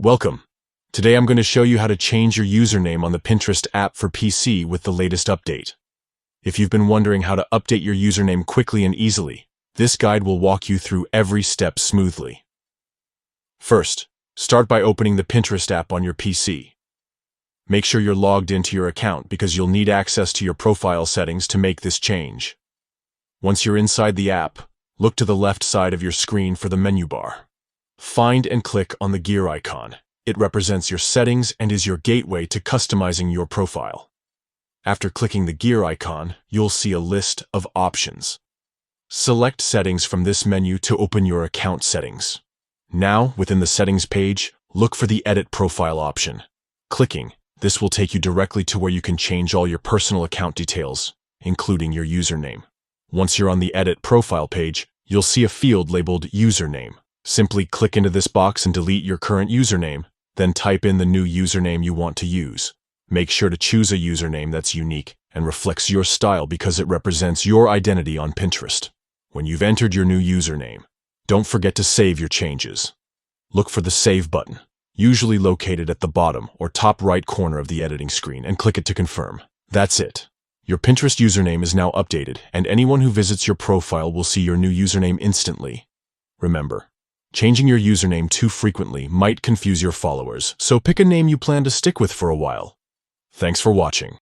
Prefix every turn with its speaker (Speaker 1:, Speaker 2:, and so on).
Speaker 1: Welcome. Today I'm going to show you how to change your username on the Pinterest app for PC with the latest update. If you've been wondering how to update your username quickly and easily, this guide will walk you through every step smoothly. First, start by opening the Pinterest app on your PC. Make sure you're logged into your account because you'll need access to your profile settings to make this change. Once you're inside the app, look to the left side of your screen for the menu bar. Find and click on the gear icon. It represents your settings and is your gateway to customizing your profile. After clicking the gear icon, you'll see a list of options. Select Settings from this menu to open your account settings. Now, within the Settings page, look for the Edit Profile option. Clicking this will take you directly to where you can change all your personal account details, including your username. Once you're on the Edit Profile page, you'll see a field labeled Username. Simply click into this box and delete your current username, then type in the new username you want to use. Make sure to choose a username that's unique and reflects your style because it represents your identity on Pinterest. When you've entered your new username, don't forget to save your changes. Look for the Save button, usually located at the bottom or top right corner of the editing screen, and click it to confirm. That's it. Your Pinterest username is now updated, and anyone who visits your profile will see your new username instantly. Remember, changing your username too frequently might confuse your followers, so pick a name you plan to stick with for a while. Thanks for watching.